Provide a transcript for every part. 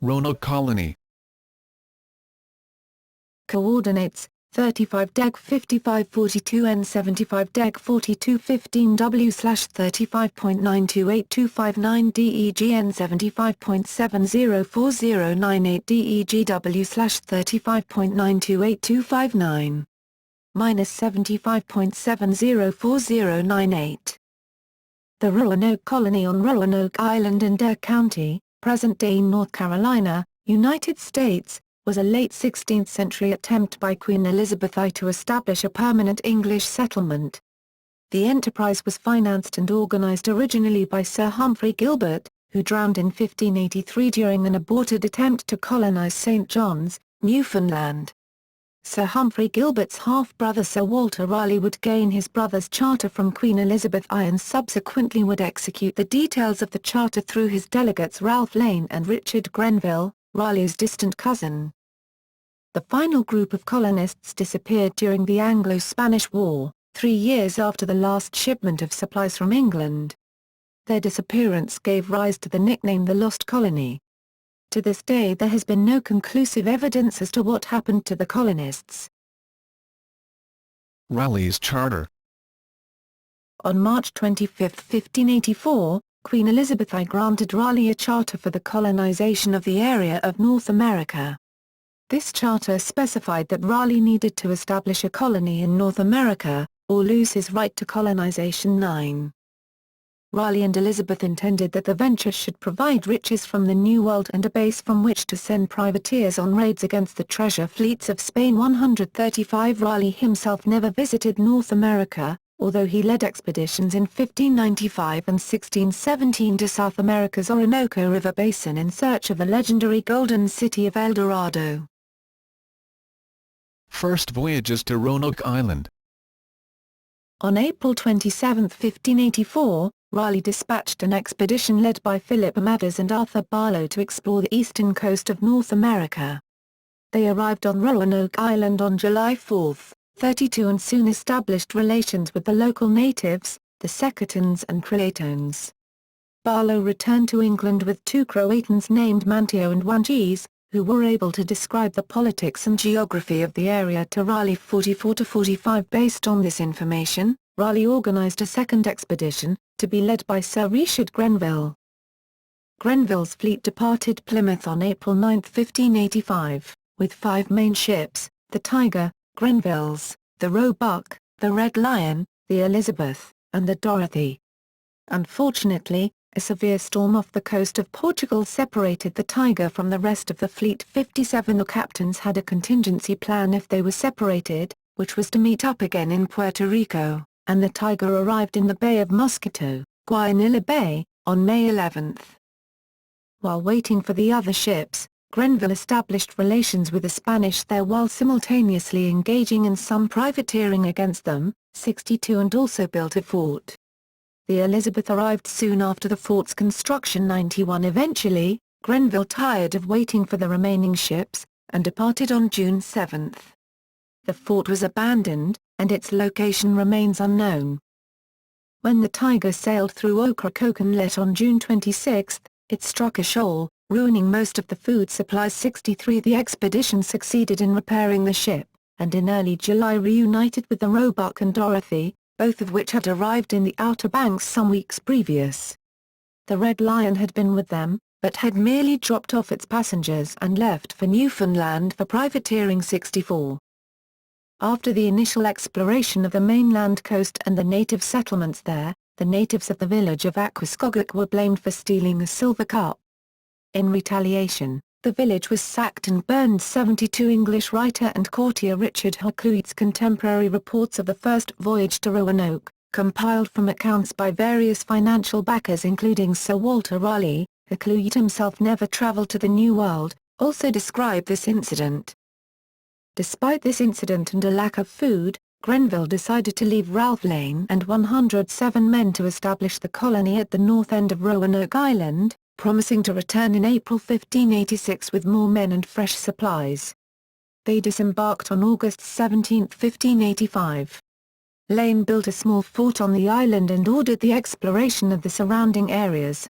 Roanoke Colony. Coordinates: 35 deg 5542 N 75 deg 4215 W/35.928259 DEG N 75.704098 DEG W/35.928259 -75.704098. The Roanoke Colony on Roanoke Island in Dare County, present-day North Carolina, United States, was a late 16th century attempt by Queen Elizabeth I to establish a permanent English settlement. The enterprise was financed and organized originally by Sir Humphrey Gilbert, who drowned in 1583 during an aborted attempt to colonize St. John's, Newfoundland. Sir Humphrey Gilbert's half-brother Sir Walter Raleigh would gain his brother's charter from Queen Elizabeth I and subsequently would execute the details of the charter through his delegates Ralph Lane and Richard Grenville, Raleigh's distant cousin. The final group of colonists disappeared during the Anglo-Spanish War, 3 years after the last shipment of supplies from England. Their disappearance gave rise to the nickname the Lost Colony. To this day there has been no conclusive evidence as to what happened to the colonists. Raleigh's charter. On March 25, 1584, Queen Elizabeth I granted Raleigh a charter for the colonization of the area of North America. This charter specified that Raleigh needed to establish a colony in North America, or lose his right to colonization. 9. Raleigh and Elizabeth intended that the venture should provide riches from the New World and a base from which to send privateers on raids against the treasure fleets of Spain. 135 Raleigh himself never visited North America, although he led expeditions in 1595 and 1617 to South America's Orinoco River basin in search of the legendary Golden City of El Dorado. First voyages to Roanoke Island. On April 27, 1584, Raleigh dispatched an expedition led by Philip Mathers and Arthur Barlow to explore the eastern coast of North America. They arrived on Roanoke Island on July 4, 32 and soon established relations with the local natives, the Secretans and Creatones. Barlow returned to England with 2 Croatans named Manteo and Wanges, who were able to describe the politics and geography of the area to Raleigh. 44-45 Based on this information, Raleigh organized a second expedition, to be led by Sir Richard Grenville. Grenville's fleet departed Plymouth on April 9, 1585, with 5 main ships, the Tiger, Grenville's, the Roebuck, the Red Lion, the Elizabeth, and the Dorothy. Unfortunately, a severe storm off the coast of Portugal separated the Tiger from the rest of the fleet. 57 The captains had a contingency plan if they were separated, which was to meet up again in Puerto Rico, and the Tiger arrived in the Bay of Mosquito, Guayanilla Bay, on May 11. While waiting for the other ships, Grenville established relations with the Spanish there while simultaneously engaging in some privateering against them. 62 And also built a fort. The Elizabeth arrived soon after the fort's construction. 91 Eventually, Grenville tired of waiting for the remaining ships, and departed on June 7. The fort was abandoned, and its location remains unknown. When the Tiger sailed through Ocracoke Inlet on June 26, it struck a shoal, ruining most of the food supplies. 63 The expedition succeeded in repairing the ship, and in early July reunited with the Roebuck and Dorothy, both of which had arrived in the Outer Banks some weeks previous. The Red Lion had been with them, but had merely dropped off its passengers and left for Newfoundland for privateering. 64. After the initial exploration of the mainland coast and the native settlements there, the natives of the village of Aquascogoc were blamed for stealing a silver cup. In retaliation, the village was sacked and burned. 72 English writer and courtier Richard Hakluyt's contemporary reports of the first voyage to Roanoke, compiled from accounts by various financial backers including Sir Walter Raleigh, Hakluyt himself never travelled to the New World, also describe this incident. Despite this incident and a lack of food, Grenville decided to leave Ralph Lane and 107 men to establish the colony at the north end of Roanoke Island, promising to return in April 1586 with more men and fresh supplies. They disembarked on August 17, 1585. Lane built a small fort on the island and ordered the exploration of the surrounding areas.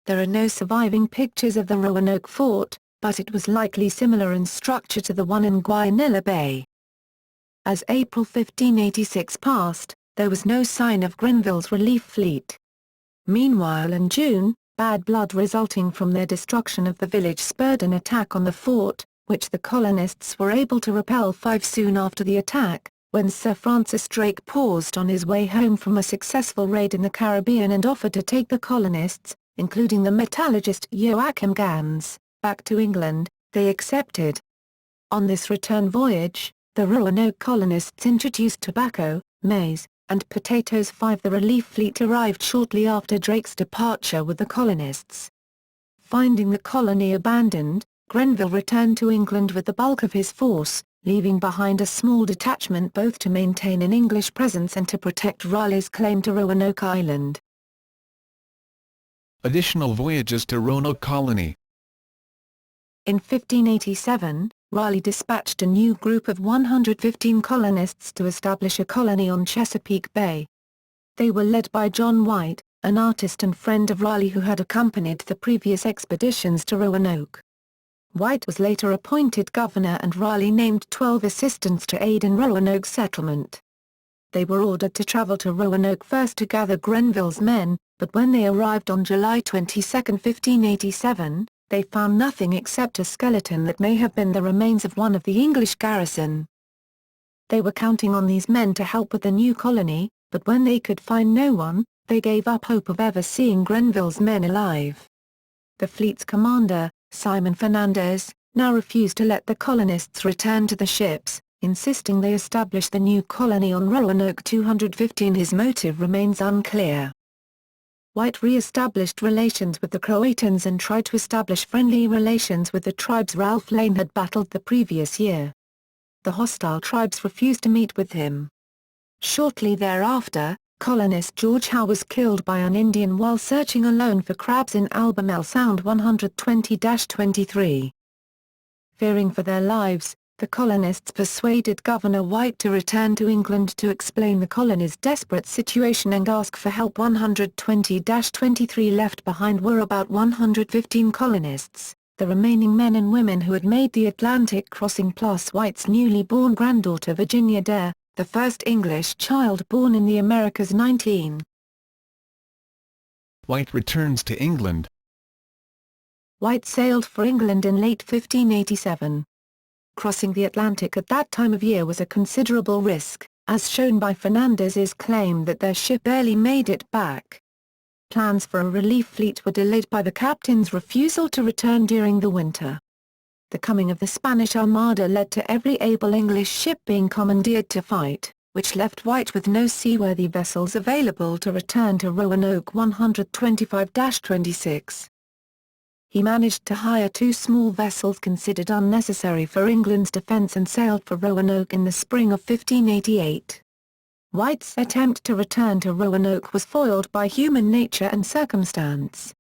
There are no surviving pictures of the Roanoke fort, but it was likely similar in structure to the one in Guianilla Bay. As April 1586 passed, there was no sign of Grenville's relief fleet. Meanwhile in June, bad blood resulting from their destruction of the village spurred an attack on the fort, which the colonists were able to repel soon after the attack, when Sir Francis Drake paused on his way home from a successful raid in the Caribbean and offered to take the colonists, including the metallurgist Joachim Gans, back to England. They accepted. On this return voyage, the Roanoke colonists introduced tobacco, maize, and potatoes. The relief fleet arrived shortly after Drake's departure with the colonists. Finding the colony abandoned, Grenville returned to England with the bulk of his force, leaving behind a small detachment both to maintain an English presence and to protect Raleigh's claim to Roanoke Island. Additional voyages to Roanoke Colony. In 1587, Raleigh dispatched a new group of 115 colonists to establish a colony on Chesapeake Bay. They were led by John White, an artist and friend of Raleigh who had accompanied the previous expeditions to Roanoke. White was later appointed governor and Raleigh named 12 assistants to aid in Roanoke's settlement. They were ordered to travel to Roanoke first to gather Grenville's men, but when they arrived on July 22, 1587, they found nothing except a skeleton that may have been the remains of one of the English garrison. They were counting on these men to help with the new colony, but when they could find no one, they gave up hope of ever seeing Grenville's men alive. The fleet's commander, Simon Fernandez, now refused to let the colonists return to the ships, insisting they establish the new colony on Roanoke 215. His motive remains unclear. White re-established relations with the Croatans and tried to establish friendly relations with the tribes Ralph Lane had battled the previous year. The hostile tribes refused to meet with him. Shortly thereafter, colonist George Howe was killed by an Indian while searching alone for crabs in Albemarle Sound 120-23. Fearing for their lives, the colonists persuaded Governor White to return to England to explain the colony's desperate situation and ask for help. 120-23 left behind were about 115 colonists, the remaining men and women who had made the Atlantic crossing plus White's newly born granddaughter Virginia Dare, the first English child born in the Americas. 19. White returns to England. White sailed for England in late 1587. Crossing the Atlantic at that time of year was a considerable risk, as shown by Fernandez's claim that their ship barely made it back. Plans for a relief fleet were delayed by the captain's refusal to return during the winter. The coming of the Spanish Armada led to every able English ship being commandeered to fight, which left White with no seaworthy vessels available to return to Roanoke. 125-26. He managed to hire two small vessels considered unnecessary for England's defence and sailed for Roanoke in the spring of 1588. White's attempt to return to Roanoke was foiled by human nature and circumstance.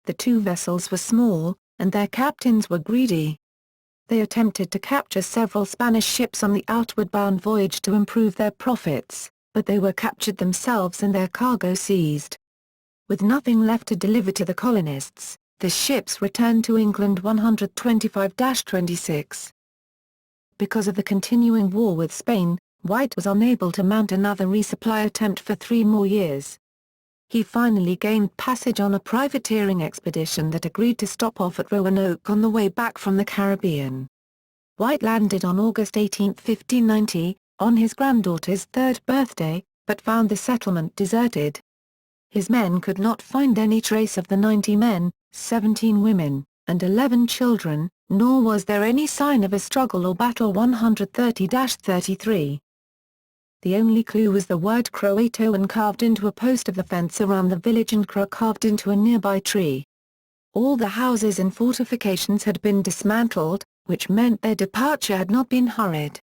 The two vessels were small, and their captains were greedy. They attempted to capture several Spanish ships on the outward-bound voyage to improve their profits, but they were captured themselves and their cargo seized. With nothing left to deliver to the colonists, the ships returned to England. 125-26. Because of the continuing war with Spain, White was unable to mount another resupply attempt for 3 more years. He finally gained passage on a privateering expedition that agreed to stop off at Roanoke on the way back from the Caribbean. White landed on August 18, 1590, on his granddaughter's 3rd birthday, but found the settlement deserted. His men could not find any trace of the 90 men, 17 women, and 11 children, nor was there any sign of a struggle or battle. 130-33. The only clue was the word Croatoan carved into a post of the fence around the village and crow carved into a nearby tree. All the houses and fortifications had been dismantled, which meant their departure had not been hurried.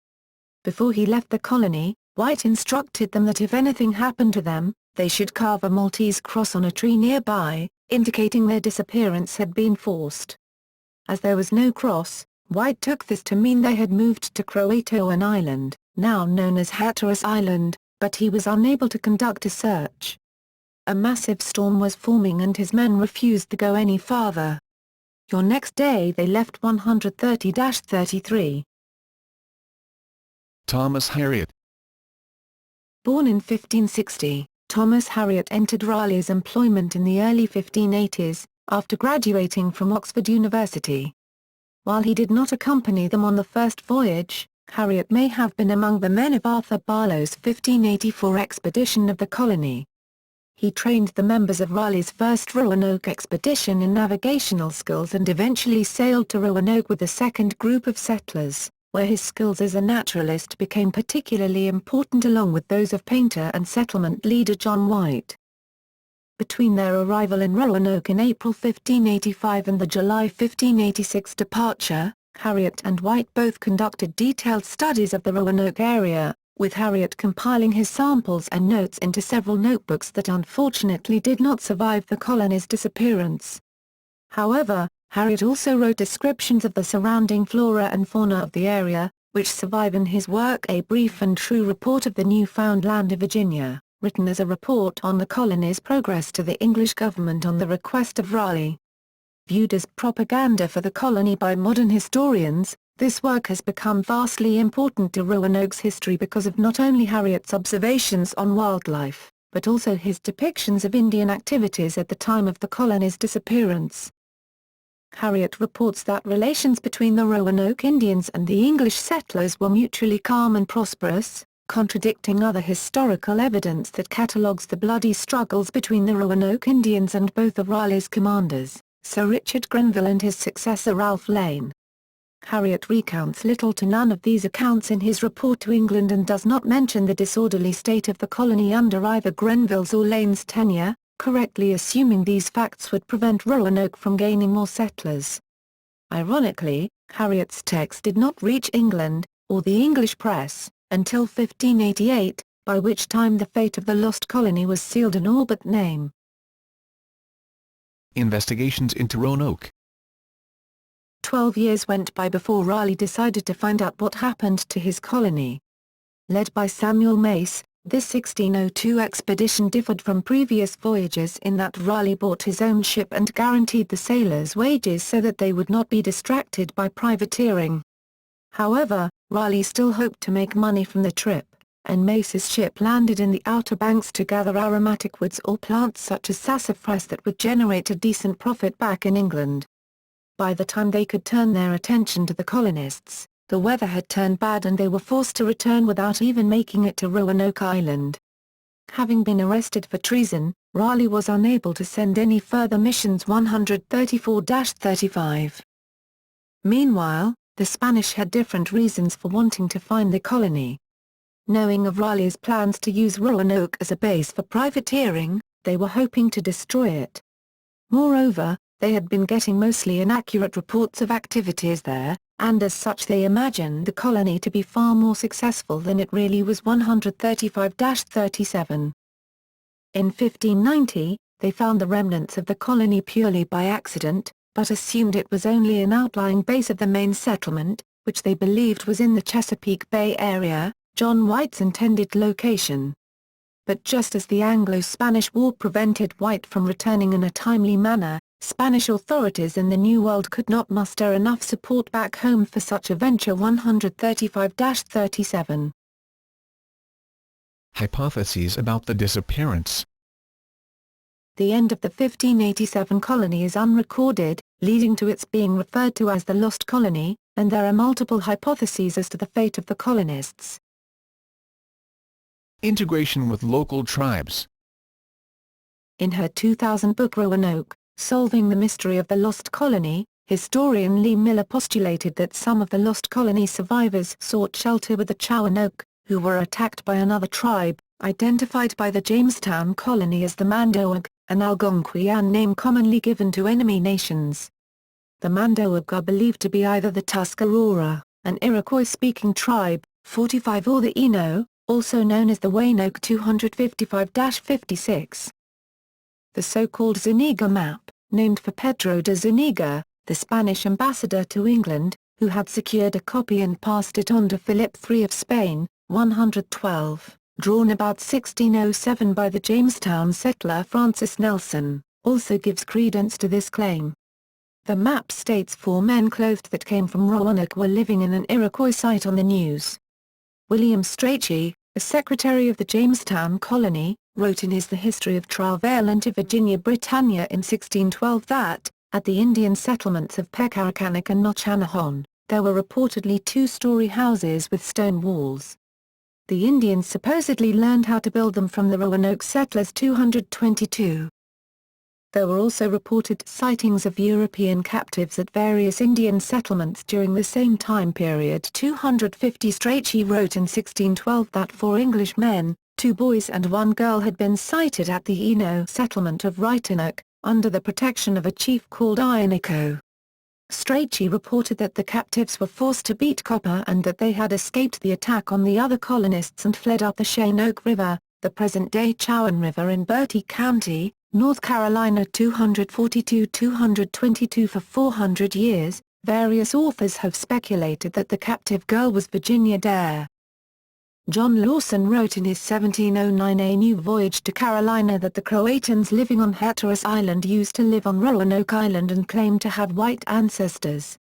Before he left the colony, White instructed them that if anything happened to them, they should carve a Maltese cross on a tree nearby, indicating their disappearance had been forced. As there was no cross, White took this to mean they had moved to Croatoan Island, now known as Hatteras Island, but he was unable to conduct a search. A massive storm was forming and his men refused to go any farther. Your next day they left 130-33. Thomas Harriot. Born in 1560, Thomas Harriot entered Raleigh's employment in the early 1580s, after graduating from Oxford University. While he did not accompany them on the first voyage, Harriot may have been among the men of Arthur Barlow's 1584 expedition of the colony. He trained the members of Raleigh's first Roanoke expedition in navigational skills and eventually sailed to Roanoke with the second group of settlers, where his skills as a naturalist became particularly important along with those of painter and settlement leader John White. Between their arrival in Roanoke in April 1585 and the July 1586 departure, Harriot and White both conducted detailed studies of the Roanoke area, with Harriot compiling his samples and notes into several notebooks that unfortunately did not survive the colony's disappearance. However, Harriot also wrote descriptions of the surrounding flora and fauna of the area, which survive in his work A Brief and True Report of the Newfound Land of Virginia, written as a report on the colony's progress to the English government on the request of Raleigh. Viewed as propaganda for the colony by modern historians, this work has become vastly important to Roanoke's history because of not only Harriot's observations on wildlife, but also his depictions of Indian activities at the time of the colony's disappearance. Harriot reports that relations between the Roanoke Indians and the English settlers were mutually calm and prosperous, contradicting other historical evidence that catalogues the bloody struggles between the Roanoke Indians and both of Raleigh's commanders, Sir Richard Grenville and his successor Ralph Lane. Harriot recounts little to none of these accounts in his report to England and does not mention the disorderly state of the colony under either Grenville's or Lane's tenure, correctly assuming these facts would prevent Roanoke from gaining more settlers. Ironically, Harriot's text did not reach England, or the English press, until 1588, by which time the fate of the lost colony was sealed in all but name. Investigations into Roanoke. 12 years went by before Raleigh decided to find out what happened to his colony. Led by Samuel Mace, this 1602 expedition differed from previous voyages in that Raleigh bought his own ship and guaranteed the sailors' wages so that they would not be distracted by privateering. However, Raleigh still hoped to make money from the trip, and Mace's ship landed in the Outer Banks to gather aromatic woods or plants such as sassafras that would generate a decent profit back in England. By the time they could turn their attention to the colonists, the weather had turned bad and they were forced to return without even making it to Roanoke Island. Having been arrested for treason, Raleigh was unable to send any further missions 134-35. Meanwhile, the Spanish had different reasons for wanting to find the colony. Knowing of Raleigh's plans to use Roanoke as a base for privateering, they were hoping to destroy it. Moreover, they had been getting mostly inaccurate reports of activities there, and as such they imagined the colony to be far more successful than it really was. 135-37. In 1590, they found the remnants of the colony purely by accident, but assumed it was only an outlying base of the main settlement, which they believed was in the Chesapeake Bay area, John White's intended location. But just as the Anglo-Spanish War prevented White from returning in a timely manner, Spanish authorities in the New World could not muster enough support back home for such a venture. 135-37. Hypotheses about the disappearance. The end of the 1587 colony is unrecorded, leading to its being referred to as the Lost Colony, and there are multiple hypotheses as to the fate of the colonists. Integration with local tribes. In her 2000 book Roanoke, Solving the Mystery of the Lost Colony, historian Lee Miller postulated that some of the Lost Colony survivors sought shelter with the Roanoke, who were attacked by another tribe, identified by the Jamestown colony as the Mandoag, an Algonquian name commonly given to enemy nations. The Mandoag are believed to be either the Tuscarora, an Iroquois-speaking tribe, 45 or the Eno, also known as the Roanoke 255-56. The so-called Zuniga map, named for Pedro de Zuniga, the Spanish ambassador to England, who had secured a copy and passed it on to Philip III of Spain, 112, drawn about 1607 by the Jamestown settler Francis Nelson, also gives credence to this claim. The map states 4 men clothed that came from Roanoke were living in an Iroquois site on the news. William Strachey, a secretary of the Jamestown Colony, wrote in his The History of Travail into Virginia Britannia in 1612 that, at the Indian settlements of Pecaracanuck and Nochanahon, there were reportedly 2-story houses with stone walls. The Indians supposedly learned how to build them from the Roanoke settlers 222. There were also reported sightings of European captives at various Indian settlements during the same time period. 250 Strachey wrote in 1612 that 4 English men, 2 boys and 1 girl had been sighted at the Eno settlement of Roanoke, under the protection of a chief called Ionico. Strachey reported that the captives were forced to beat copper and that they had escaped the attack on the other colonists and fled up the Roanoke River, the present-day Chowan River in Bertie County, North Carolina. 242-222 For 400 years, various authors have speculated that the captive girl was Virginia Dare. John Lawson wrote in his 1709 A New Voyage to Carolina that the Croatans living on Hatteras Island used to live on Roanoke Island and claimed to have white ancestors.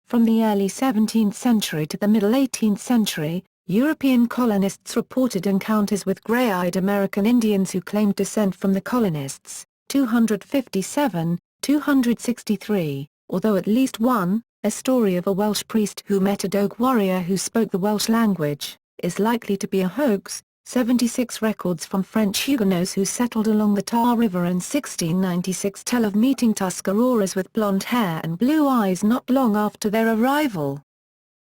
From the early 17th century to the middle 18th century, European colonists reported encounters with gray-eyed American Indians who claimed descent from the colonists. 257, 263, although at least one, a story of a Welsh priest who met a Dogue warrior who spoke the Welsh language, is likely to be a hoax. 76 records from French Huguenots who settled along the Tar River in 1696 tell of meeting Tuscaroras with blonde hair and blue eyes not long after their arrival.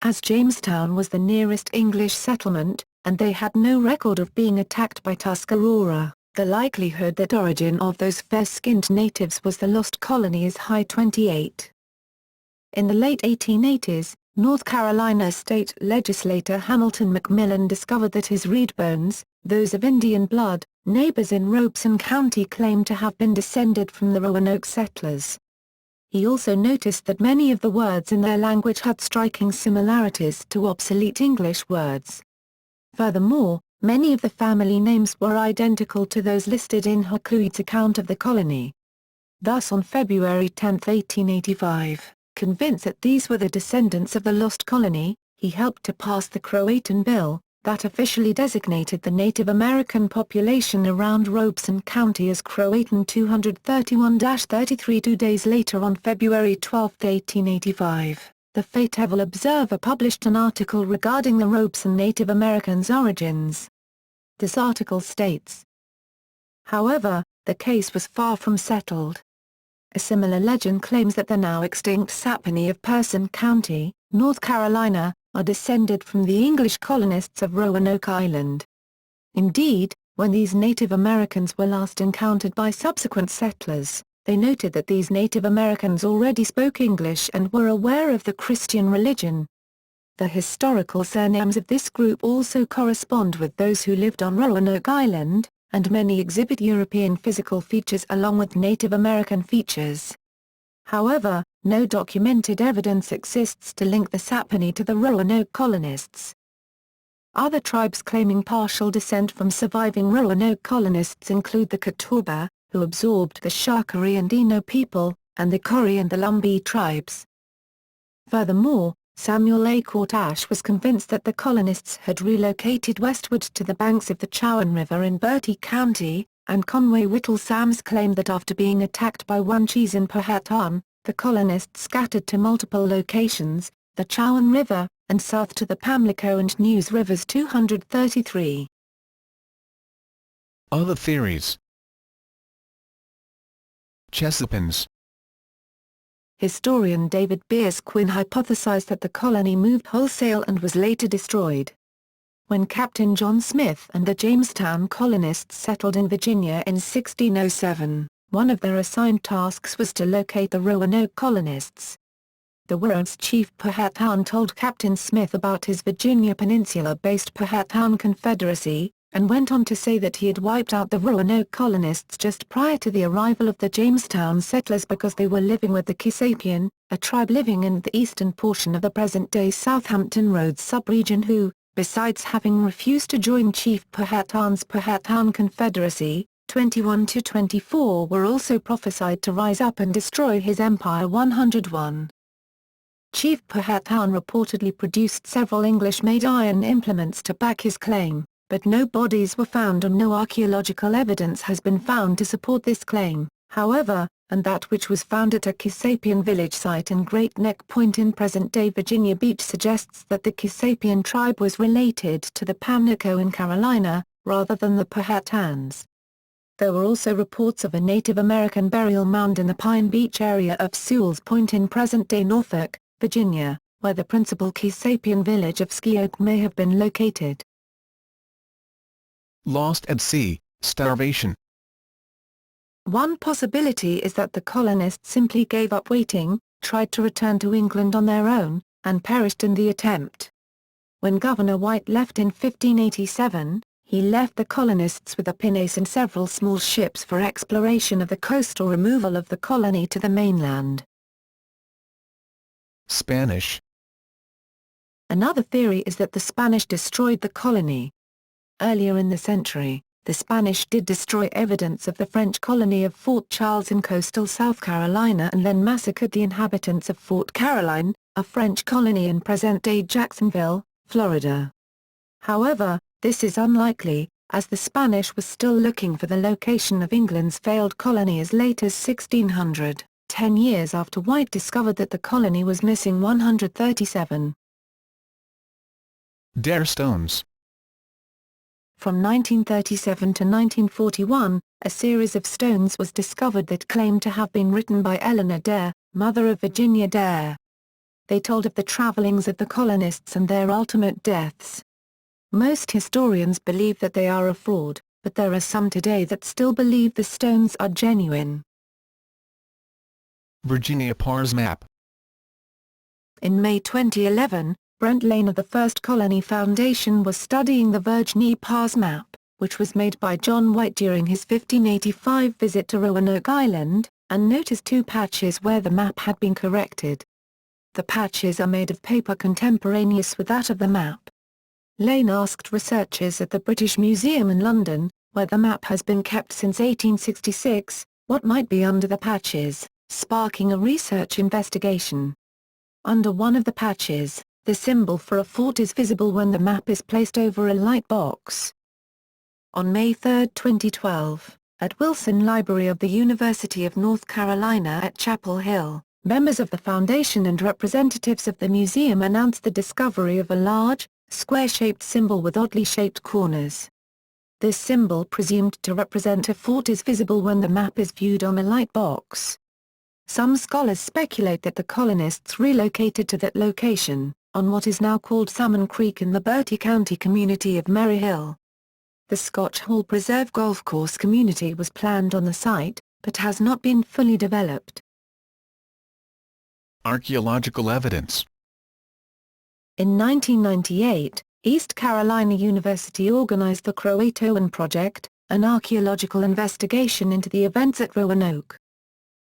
As Jamestown was the nearest English settlement, and they had no record of being attacked by Tuscarora, the likelihood that origin of those fair-skinned natives was the lost colony is high. 28. In the late 1880s, North Carolina state legislator Hamilton Macmillan discovered that his reed bones, those of Indian blood, neighbors in Robeson County claimed to have been descended from the Roanoke settlers. He also noticed that many of the words in their language had striking similarities to obsolete English words. Furthermore, many of the family names were identical to those listed in Hakluyt's account of the colony. Thus on February 10, 1885, convinced that these were the descendants of the lost colony, he helped to pass the Croatan Bill, that officially designated the Native American population around Robeson County as Croatan 231-33. 2 days later on February 12, 1885, the Fayetteville Observer published an article regarding the Robeson Native Americans' origins. This article states, however, the case was far from settled. A similar legend claims that the now extinct Saponi of Person County, North Carolina, are descended from the English colonists of Roanoke Island. Indeed, when these Native Americans were last encountered by subsequent settlers, they noted that these Native Americans already spoke English and were aware of the Christian religion. The historical surnames of this group also correspond with those who lived on Roanoke Island, and many exhibit European physical features along with Native American features. However, no documented evidence exists to link the Saponi to the Roanoke colonists. Other tribes claiming partial descent from surviving Roanoke colonists include the Catawba, who absorbed the Shakari and Eno people, and the Corry and the Lumbee tribes. Furthermore, Samuel A. Courtash was convinced that the colonists had relocated westward to the banks of the Chowan River in Bertie County, and Conway Whittle Sams claimed that after being attacked by Wanchese in Powhatan, the colonists scattered to multiple locations, the Chowan River, and south to the Pamlico and Neuse Rivers. 233. Other theories. Chesapeakeans. Historian David Beers Quinn hypothesized that the colony moved wholesale and was later destroyed. When Captain John Smith and the Jamestown colonists settled in Virginia in 1607, one of their assigned tasks was to locate the Roanoke colonists. The warrant's chief Powhatan told Captain Smith about his Virginia Peninsula-based Powhatan Confederacy, and went on to say that he had wiped out the Roanoke colonists just prior to the arrival of the Jamestown settlers because they were living with the Kisapian, a tribe living in the eastern portion of the present-day Southampton Roads sub-region who, besides having refused to join Chief Powhatan's Powhatan Confederacy, 21 to 24 were also prophesied to rise up and destroy his empire. 101. Chief Powhatan reportedly produced several English-made iron implements to back his claim, but no bodies were found and no archaeological evidence has been found to support this claim, however, and that which was found at a Kisapian village site in Great Neck Point in present-day Virginia Beach suggests that the Kisapian tribe was related to the Pamlico in Carolina, rather than the Powhatans. There were also reports of a Native American burial mound in the Pine Beach area of Sewell's Point in present-day Norfolk, Virginia, where the principal Kisapian village of Ski-Oak may have been located. Lost at sea, starvation. One possibility is that the colonists simply gave up waiting, tried to return to England on their own, and perished in the attempt. When Governor White left in 1587, he left the colonists with a pinnace and several small ships for exploration of the coast or removal of the colony to the mainland. Spanish. Another theory is that the Spanish destroyed the colony. Earlier in the century, the Spanish did destroy evidence of the French colony of Fort Charles in coastal South Carolina and then massacred the inhabitants of Fort Caroline, a French colony in present-day Jacksonville, Florida. However, this is unlikely, as the Spanish was still looking for the location of England's failed colony as late as 1600, 10 years after White discovered that the colony was missing 137. Dare stones. From 1937 to 1941, a series of stones was discovered that claimed to have been written by Eleanor Dare, mother of Virginia Dare. They told of the travelings of the colonists and their ultimate deaths. Most historians believe that they are a fraud, but there are some today that still believe the stones are genuine. Virginia Parr's map. In May 2011, Brent Lane of the First Colony Foundation was studying the Virginia Parr's map, which was made by John White during his 1585 visit to Roanoke Island, and noticed two patches where the map had been corrected. The patches are made of paper contemporaneous with that of the map. Lane asked researchers at the British Museum in London, where the map has been kept since 1866, what might be under the patches, sparking a research investigation. Under one of the patches, the symbol for a fort is visible when the map is placed over a light box. On May 3, 2012, at Wilson Library of the University of North Carolina at Chapel Hill, members of the foundation and representatives of the museum announced the discovery of a large, square-shaped symbol with oddly shaped corners. This symbol presumed to represent a fort is visible when the map is viewed on a light box. Some scholars speculate that the colonists relocated to that location, on what is now called Salmon Creek in the Bertie County community of Merry Hill. The Scotch Hall Preserve Golf Course community was planned on the site, but has not been fully developed. Archaeological evidence. In 1998, East Carolina University organized the Croatoan Project, an archaeological investigation into the events at Roanoke.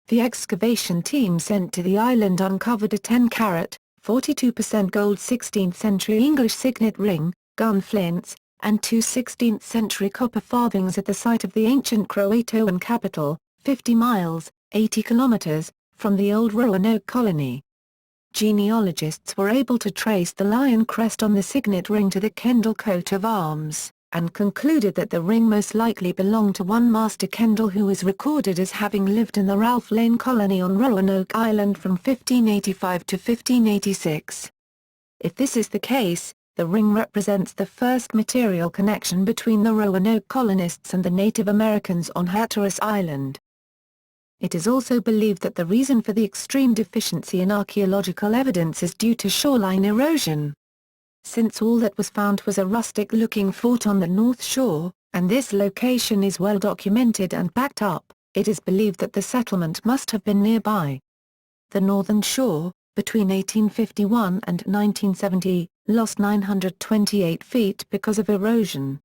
The excavation team sent to the island uncovered a 10-carat, 42% gold 16th-century English signet ring, gun flints, and two 16th-century copper farthings at the site of the ancient Croatoan capital, 50 miles, 80 kilometers, from the old Roanoke Colony. Genealogists were able to trace the lion crest on the signet ring to the Kendall coat of arms, and concluded that the ring most likely belonged to one Master Kendall who is recorded as having lived in the Ralph Lane colony on Roanoke Island from 1585 to 1586. If this is the case, the ring represents the first material connection between the Roanoke colonists and the Native Americans on Hatteras Island. It is also believed that the reason for the extreme deficiency in archaeological evidence is due to shoreline erosion. Since all that was found was a rustic-looking fort on the north shore, and this location is well documented and backed up, it is believed that the settlement must have been nearby. The northern shore, between 1851 and 1970, lost 928 feet because of erosion.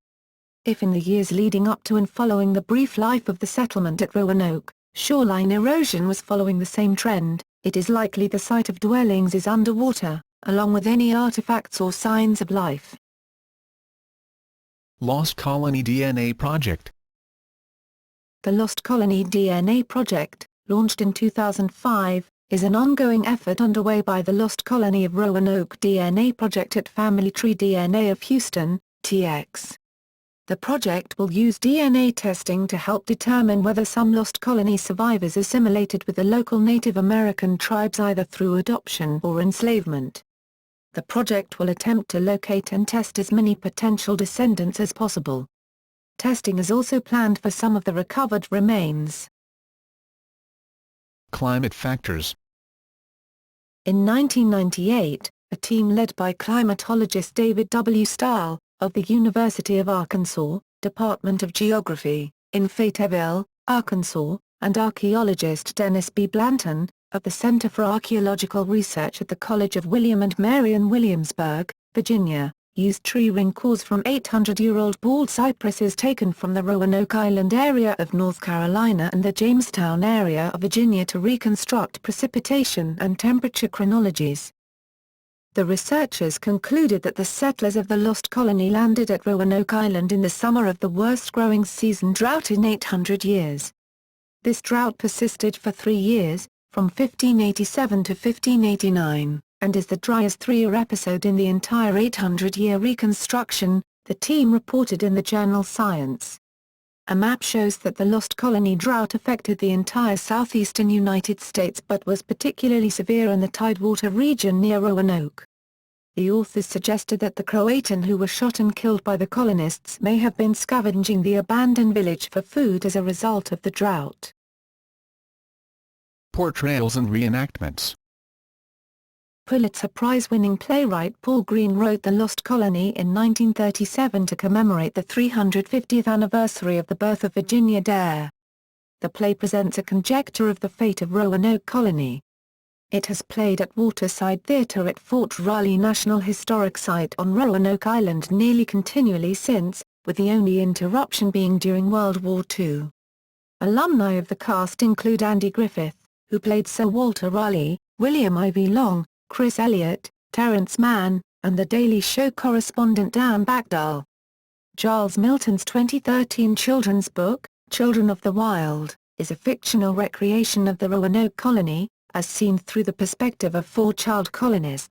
If in the years leading up to and following the brief life of the settlement at Roanoke, shoreline erosion was following the same trend, it is likely the site of dwellings is underwater, along with any artifacts or signs of life. Lost Colony DNA Project. The Lost Colony DNA Project, launched in 2005, is an ongoing effort underway by the Lost Colony of Roanoke DNA Project at Family Tree DNA of Houston, TX. The project will use DNA testing to help determine whether some Lost Colony survivors assimilated with the local Native American tribes either through adoption or enslavement. The project will attempt to locate and test as many potential descendants as possible. Testing is also planned for some of the recovered remains. Climate factors. In 1998, a team led by climatologist David W. Stahl, of the University of Arkansas, Department of Geography, in Fayetteville, Arkansas, and archaeologist Dennis B. Blanton, of the Center for Archaeological Research at the College of William and Mary in Williamsburg, Virginia, used tree ring cores from 800-year-old bald cypresses taken from the Roanoke Island area of North Carolina and the Jamestown area of Virginia to reconstruct precipitation and temperature chronologies. The researchers concluded that the settlers of the Lost Colony landed at Roanoke Island in the summer of the worst growing season drought in 800 years. This drought persisted for 3 years, from 1587 to 1589, and is the driest 3-year episode in the entire 800-year reconstruction, the team reported in the journal Science. A map shows that the Lost Colony drought affected the entire southeastern United States but was particularly severe in the Tidewater region near Roanoke. The authors suggested that the Croatan who were shot and killed by the colonists may have been scavenging the abandoned village for food as a result of the drought. Portrayals and reenactments. Pulitzer Prize-winning playwright Paul Green wrote The Lost Colony in 1937 to commemorate the 350th anniversary of the birth of Virginia Dare. The play presents a conjecture of the fate of Roanoke Colony. It has played at Waterside Theatre at Fort Riley National Historic Site on Roanoke Island nearly continually since, with the only interruption being during World War II. Alumni of the cast include Andy Griffith, who played Sir Walter Raleigh, William Ivy Long, Chris Elliott, Terrence Mann, and The Daily Show correspondent Dan Backdahl. Giles Milton's 2013 children's book, Children of the Wild, is a fictional recreation of the Roanoke Colony, as seen through the perspective of 4 child colonists.